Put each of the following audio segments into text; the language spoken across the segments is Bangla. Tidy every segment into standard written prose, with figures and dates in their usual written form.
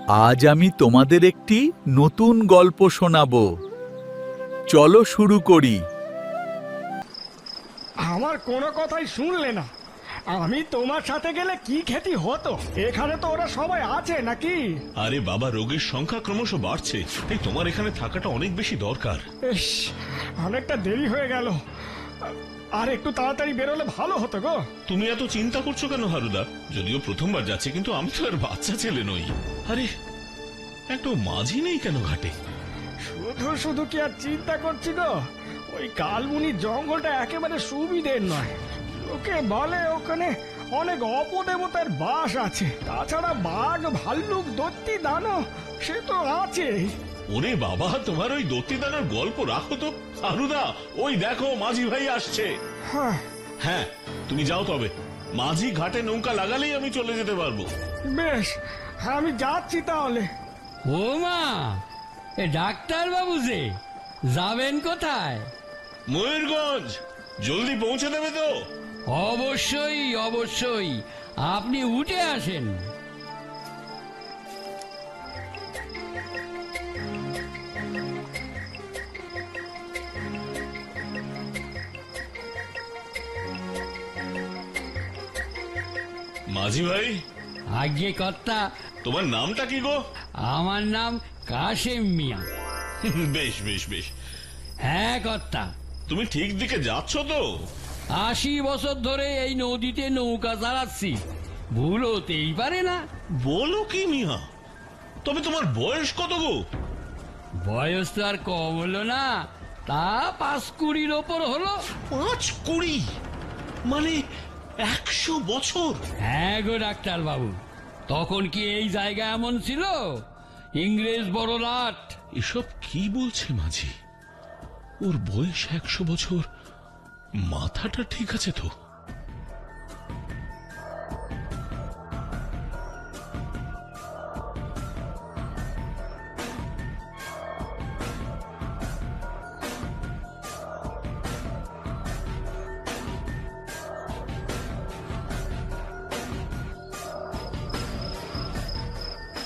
আজ আমি তোমাদের একটি নতুন গল্প শোনাবো। চলো শুরু করি। আমার কোনো কথাই শুনলে না। আমি তোমার সাথে গেলে কি ক্ষতি হতো? এখানে তো ওরা সবাই আছে নাকি? আরে বাবা, রোগীর সংখ্যা ক্রমশ বাড়ছে, তাই তোমার এখানে থাকাটা অনেক বেশি দরকার। ইস, অনেকটা দেরি হয়ে গেল। আর একটু তাড়াতাড়ি বেরোলে ভালো হতো গো। তুমি এত চিন্তা করছো কেন হারুদা? যদিও প্রথমবার যাচ্ছে, কিন্তু আমি তো আর বাচ্চা ছেলে নই। আরে একটা মাঝি নেই কেন ঘাটে? শুধু শুধু কি আর চিন্তা করছি গো? ওই কালমুনি জঙ্গলটা একেবারে সুবিধের নয়। লোকে বলে ওখানে অনেক অপদেবতার বাস আছে। তাছাড়া বাঘ, ভাল্লুক, দত্তি, দানব সে তো আছে। ওরে বাবা, তোমার ওই দত্তিদানার গল্প রাখো তো। হারুদা, ওই দেখো মাঝি ভাই আসছে। হ্যাঁ, হ্যাঁ, তুমি যাও তবে। মাঝি ঘাটে নৌকা লাগালেই আমি চলে যেতে পারবো। বেশ, আমি যাচ্ছি তাহলে। ও মা, এ ডাক্তার বাবু যে যাবেন কোথায়? ময়ূরগঞ্জ, জলদি পৌঁছে দেবে তো? অবশ্যই অবশ্যই, আপনি উঠে আসেন। মাঝি ভাই, আজ্ঞে কর্তা, তোমার নামটা কি গো? আমার নাম কাশেম মিয়া। বেশ বেশ বেশ। হ্যাঁ কর্তা, তুমি ঠিক দিকে যাচ্ছ তো? 80 বছর ধরে এই নদীতে নৌকা চালাচ্ছি, ভুল হতেই পারে না। বলো কি মিয়া? তবে তোমার বয়স কত গো? বয়স তো আর কম হলো না, তা 5-20 ওপর হলো। 5-20 মানে 100 বছর? হ্যাঁ গো ডাক্তার বাবু, তখন কি এই জায়গা এমন ছিল? ইংরেজ বড় লাট। এসব কি বলছে মাঝি? ওর বয়স 100 বছর, মাথাটা ঠিক আছে তো?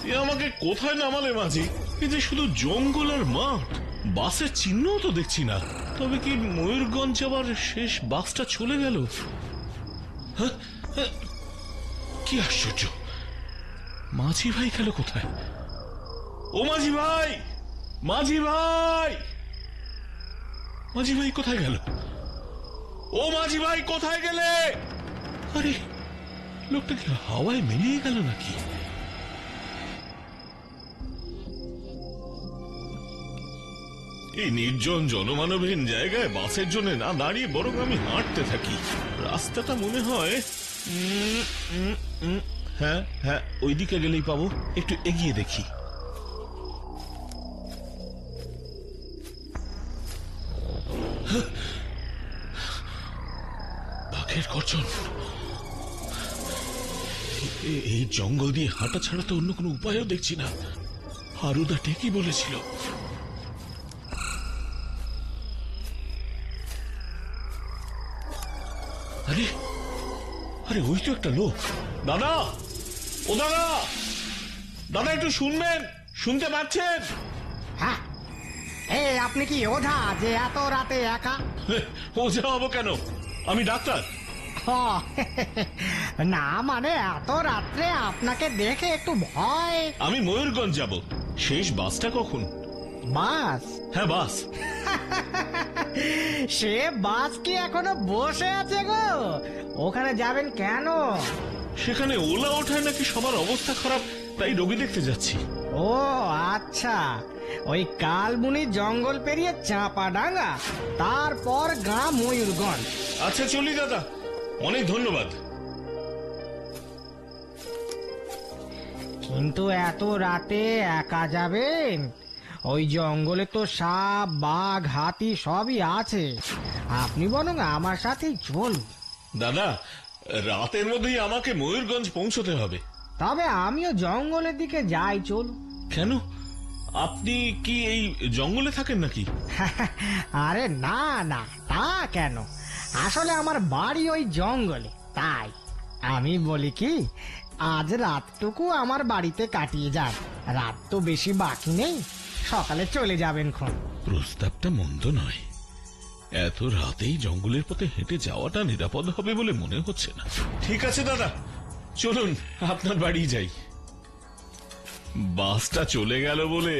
এ আমাকে কোথায় নামালে মাঝি? এই যে শুধু জঙ্গল আর মাঠ, বাসের চিহ্নও তো দেখছি না। তবে কি ময়ূরগঞ্জ যাবার শেষ বাসটা চলে গেল? হ্যাঁ, হ্যাঁ, কি আশ্চর্য! মাঝি ভাই গেল কোথায়? ও মাঝি ভাই, মাঝি ভাই, মাঝি ভাই কোথায় গেল? ও মাঝি ভাই, কোথায় গেলে? আরে লোকটা কি হাওয়ায় মিলিয়ে গেল নাকি? এই নির্জন জনমানবহীন জায়গায় বাসের জন্য না দাঁড়িয়ে বরং আমি হাঁটতে থাকি। রাস্তাটা মনে হয় হ্যাঁ হ্যাঁ, ওইদিকে গেলেই পাবো। একটু এগিয়ে দেখি। বাঘের গর্জন। এই জঙ্গল দিয়ে হাঁটা ছাড়া তো অন্য কোনো উপায়ও দেখছি না। হারুদা ঠিকই বলেছিল। আরে আরে, ওই তো একটা লোক। দাদা, ও দাদা, দাদা একটু শুনবেন? শুনতে পাচ্ছেন? হ্যাঁ, আপনি কি ওঝা যে এত রাতে একা? ওঝা হবো কেন? আমি ডাক্তার। না মানে এত রাত্রে আপনাকে দেখে একটু ভয়। আমি ময়ূরগঞ্জ যাব। শেষ বাসটা কখন? বাস? হ্যাঁ, বাস। সে বাস কি এখনো বসে আছে গো? ওখানে যাবেন কেন? সেখানে ওলা ওঠায় নাকি সবার অবস্থা খারাপ, তাই রোগী দেখতে যাচ্ছি। ও আচ্ছা, ওই কালমুনি জঙ্গল পেরিয়ে চাঁপাডাঙ্গা, তারপর গ্রাম ময়ূরগঞ্জ। আচ্ছা চলি দাদা, অনেক ধন্যবাদ। কিন্তু এত রাতে একা যাবেন? ওই জঙ্গলে তো সাপ, বাঘ, হাতি সবই আছে। আপনি বরং আমার সাথেই চলুন। দাদা, রাতের মধ্যেই আমাকে ময়ূরগঞ্জ পৌঁছতে হবে। তবে আমিও জঙ্গলের দিকে যাই, চলুন। কেন? আপনি কি এই জঙ্গলে থাকেন নাকি? আরে না না, তা কেন? আসলে আমার বাড়ি ওই জঙ্গলে, তাই আমি বলি কি আজ রাতটুকু আমার বাড়িতে কাটিয়ে যান। রাত তো বেশি বাকি নেই, সকালে চলে যাবেন খন। প্রস্তাবটা মন্দ নয়, এত রাতেই জঙ্গলের পথে হেঁটে যাওয়াটা নিরাপদ হবে বলে মনে হচ্ছে না। ঠিক আছে দাদা, চলুন আপনার বাড়ি যাই। বাসটা চলে গেল বলে।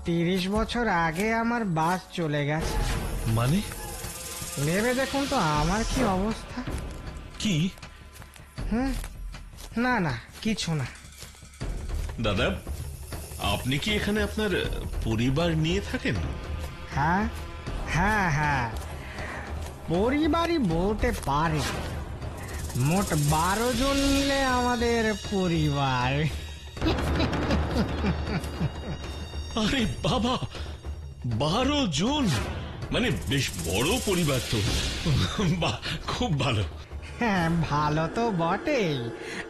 30 বছর আগে আমার বাস চলে গেছে। মানে ভেবে দেখুন তো আমার কি অবস্থা। কি? না না, কিছু না। দাদা, আপনি কি এখানে আপনার পরিবার নিয়ে থাকেন? হ্যাঁ হ্যাঁ হ্যাঁ, পরিবারই বলতে পারে। মোট 12 জন মিলে আমাদের পরিবার। আরে বাবা, 12 জন, মানে বেশ বড় পরিবার তো। বাহ, খুব ভালো। হ্যাঁ, ভালো তো বটেই,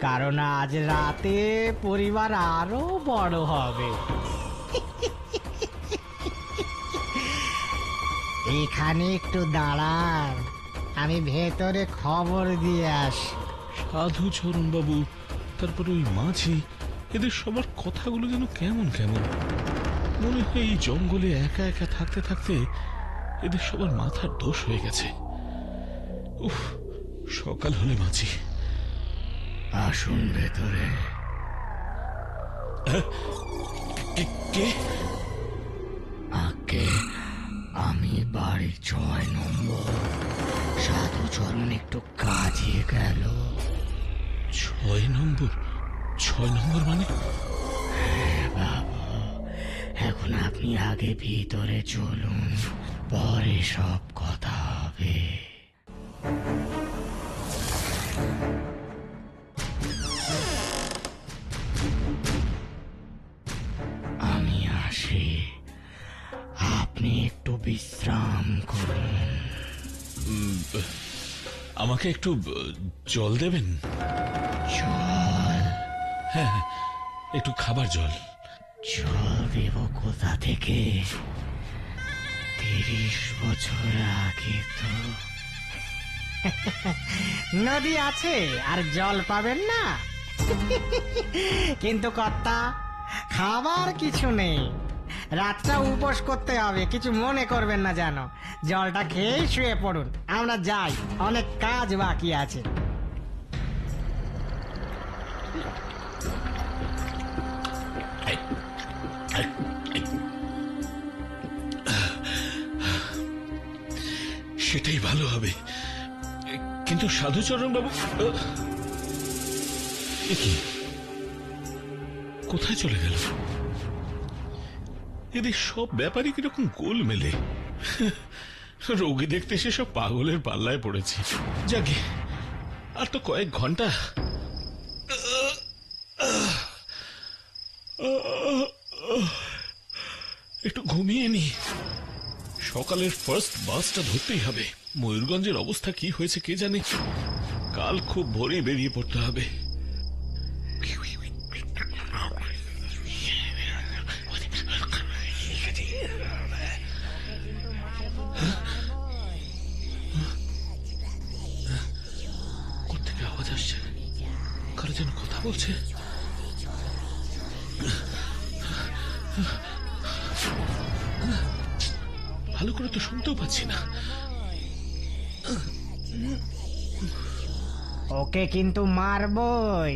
কারণ আজ রাতে পরিবার আরো বড় হবে। এখানে একটু দাঁড়ান, আমি ভেতরে খবর দিয়ে আসি। সাধু চরণ বাবু, তারপর ওই মাঝি, এদের সবার কথাগুলো যেন কেমন কেমন। মনে হয় এই জঙ্গলে একা একা থাকতে থাকতে এদের সবার মাথার দোষ হয়ে গেছে। উফ, সকাল হলে মাঝি। আসুন ভেতরে। কে? আগে আমি বাড়ি 6 নম্বর। সাধু চরণ একটু কাজে গেল। 6 নম্বর? 6 নম্বর মানে? এখন আপনি আগে ভিতরে চলুন, পরে সব কথা হবে। আমি আসি, আপনি একটু বিশ্রাম করুন। আমাকে একটু জল দেবেন? জল? হ্যাঁ, একটু খাবার জল। জল দেব কোথা থেকে? 30 বছর আগে তো নদী আছে আর জল পাবেন না। কিন্তু কর্তা, খাবার কিছু নেই, রাতটা উপোস করতে হবে, কিছু মনে করবেন না যেন। জলটা খেয়েই শুয়ে পড়ুন, আমরা যাই, অনেক কাজ বাকি আছে। সেটাই ভালো হবে। কিন্তু সাধুচরণ বাবু, এ কি? কোথায় চলে গেল? এদের সব ব্যাপারই কিরকম গোল মেলে। রোগী দেখতে সে সব পাগলের পাল্লায় পড়েছে। যাকে আর তো কয়েক ঘন্টা। একটু ঘুমিয়ে নি, সকালের ফার্স্ট বাসটা ধরতেই হবে। ময়ূরগঞ্জের অবস্থা কি হয়েছে কে জানে, কাল খুব ভোরে বেরিয়ে পড়তে হবে। কোত্থেকে আওয়াজ আসছে? কারো যেন কথা বলছে। ভালো করে তো শুনতেও পাচ্ছি না। ওকে কিন্তু মারবই।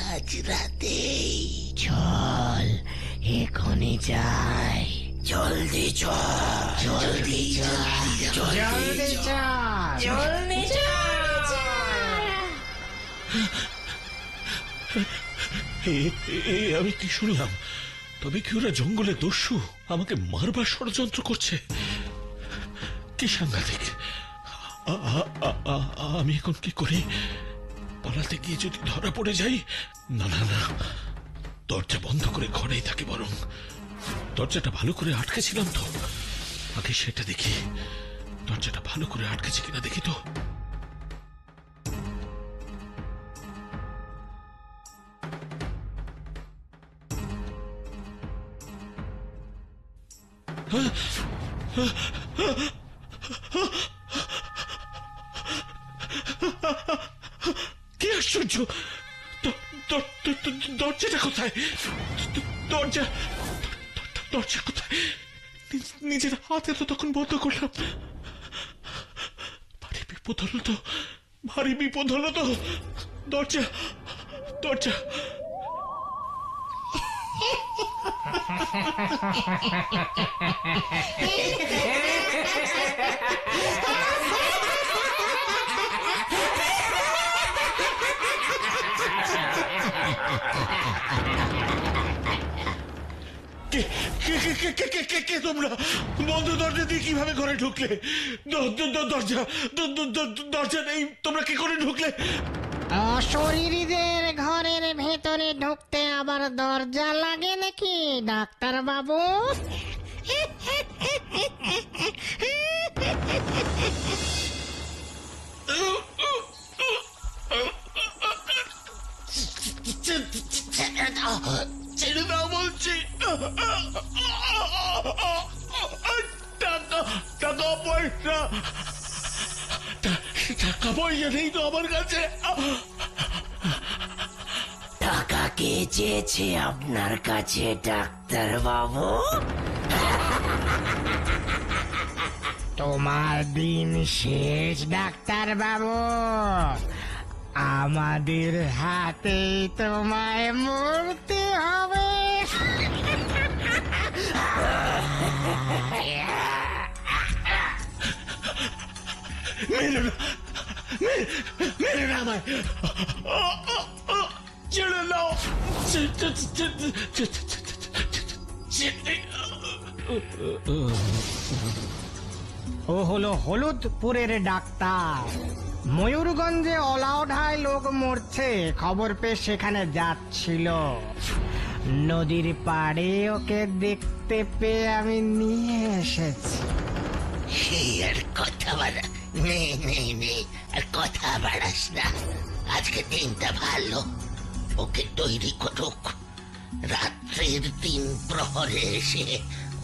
আজ রাতেই চল, এখনই যাই। জলদি চল, জলদি চল, জলদি চল। জলদি আমি কি শুনলাম? তবে কি ওরা জঙ্গলে দস্যু আমাকে মারবার ষড়যন্ত্র করছে? কি সাংঘাতিক! আমি এখন কি করি? পালাতে গিয়ে যদি ধরা পড়ে যাই? না না না, দরজা বন্ধ করে ঘরেই থাকি বরং। দরজাটা ভালো করে আটকেছিলাম তো, আগে সেটা দেখি। দরজাটা ভালো করে আটকেছি কিনা দেখি তো। কি আশ্চর্য! দরজাটা কোথায়? দরজা দরজা কোথায়? নিজের হাতে তো তখন বন্ধ করলাম। ভারী বিপদ হলো তো, ভারী বিপদ হলো তো। দরজা দরজা কে তোমরা? বন্ধ দরজা দিয়ে কিভাবে ঘরে ঢুকলে? দরজা দরজা নেই, তোমরা কি করে ঢুকলে? অশরীরীদের ঘরের ভেতরে ঢুকতে আবার দরজা লাগে নাকি ডাক্তার বাবু? ছেড়ে দাও বলছি। টাকা পয়সা নেই তো আমার কাছে। টাকা কে চেয়েছে আপনার কাছে ডাক্তার বাবু? তোমার দিন শেষ ডাক্তার বাবু, আমাদের হাতেই তোমায় মরতে হবে। মেরে না আমায়, ছেড়ে দাও। ও হলো হলুদপুরের ডাক্তার। ময়ূরগঞ্জে অলাওঢায় লোক মরছে খবর পেয়ে সেখানে যাচ্ছিল। নদীর পাড়ে ওকে দেখতে পেয়ে আমি নিয়ে এসেছি। আর কথা বাড়া নেই, আর কথা বাড়াস না। আজকে দিনটা ভালো, ওকে তৈরি করুক। রাত্রির 3 প্রহরে এসে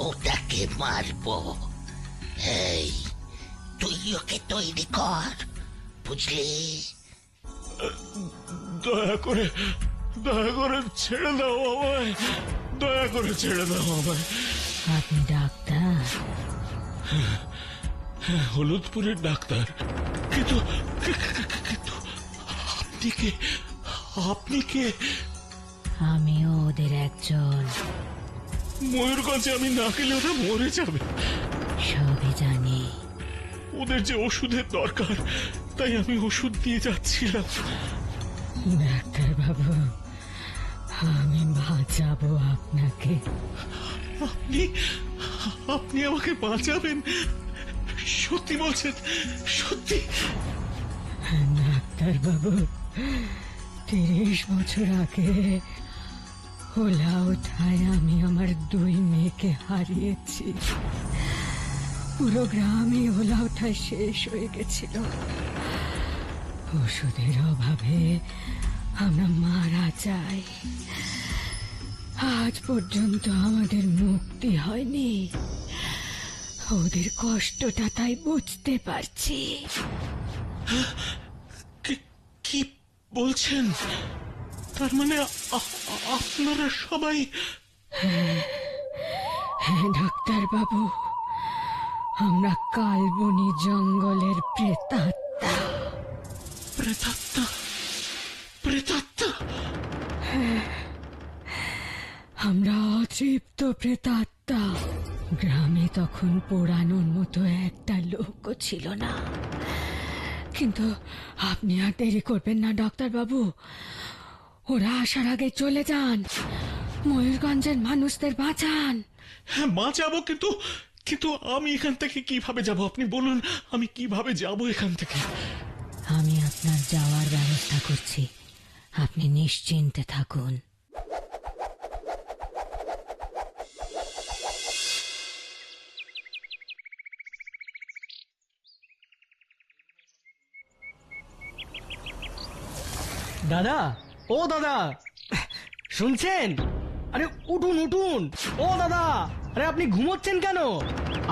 ওটাকে মারবো। এই তুই ওকে তৈরি কর, বুঝলি? দয়া করে ছেড়ে দাও আমায়, দয়া করে ছেড়ে দাও আমায়। আপনি ডাক্তার? হলুদপুরের ডাক্তার, কিন্তু আপনি কে? আমিও ওদের একজন। ময়ূরগঞ্জে আমি না গেলে ওরা মরে যাবে। সবই জানি। ওদের যে ওষুধের দরকার, তাই আমি ওষুধ দিয়ে যাচ্ছিলাম। ডাক্তার বাবু, আমি বাঁচাবো আপনাকে। আপনি আমাকে বাঁচাবেন? সত্যি বলছেন? সত্যি? ডাক্তার বাবু, 30 বছর আগে ওলাওঠায় আমি আমার 2 মেয়েকে হারিয়েছি। পুরো গ্রামে ওলাওঠায় শেষ হয়ে গেছিল। ওষুধের অভাবে আমরা মারা যাই। আজ পর্যন্ত আমাদের মুক্তি হয়নি। ওদের কষ্টটা তাই বুঝতে পারছি। কি বলছেন? তার মানে আপনারা সবাই? হ্যাঁ ডাক্তার বাবু, আমরা কালবনি জঙ্গলের প্রেতাত্মা। প্রেতাত্মা? প্রেতাত্মা? আমরা অতৃপ্ত প্রেতাত্মা। গ্রামে তখন পোড়ানোর মতো একটা লোকও ছিল না। কিন্তু আপনি আর দেরি করবেন না ডাক্তার বাবু, ওরা আসার আগে চলে যান। ময়ূরগঞ্জের মানুষদের বাঁচান। হ্যাঁ বাঁচাবো, কিন্তু আমি এখান থেকে কিভাবে যাব? আপনি বলুন, আমি কিভাবে যাব এখান থেকে? আমি আপনার যাওয়ার ব্যবস্থা করছি, আপনি নিশ্চিন্তে থাকুন। দাদা, ও দাদা, শুনছেন? আরে উঠুন উঠুন, ও দাদা, আরে আপনি ঘুমোচ্ছেন কেন?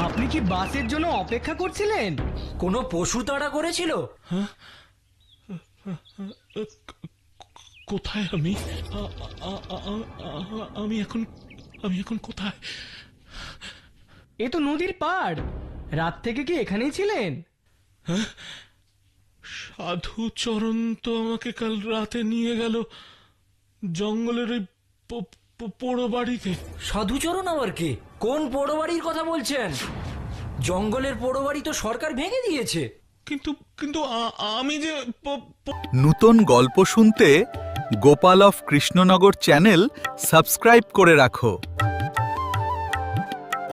আপনি কি বাসের জন্য অপেক্ষা করছিলেন? কোনো পশু তাড়া করেছিল? কোথায় আমি আমি এখন কোথায়? এ তো নদীর পাড়। রাত থেকে কি এখানেই ছিলেন? সাধুচরণ তো আমাকে কাল রাতে নিয়ে গেল জঙ্গলের ওই পোড়ো বাড়িতে। সাধুচরণ আবার কে? কোন পোড়ো বাড়ির কথা বলছেন? জঙ্গলের পোড়ো বাড়ি তো সরকার ভেঙে দিয়েছে। কিন্তু কিন্তু আমি যে নতুন গল্প শুনতে Gopal of Krishnanagar channel subscribe করে রাখো।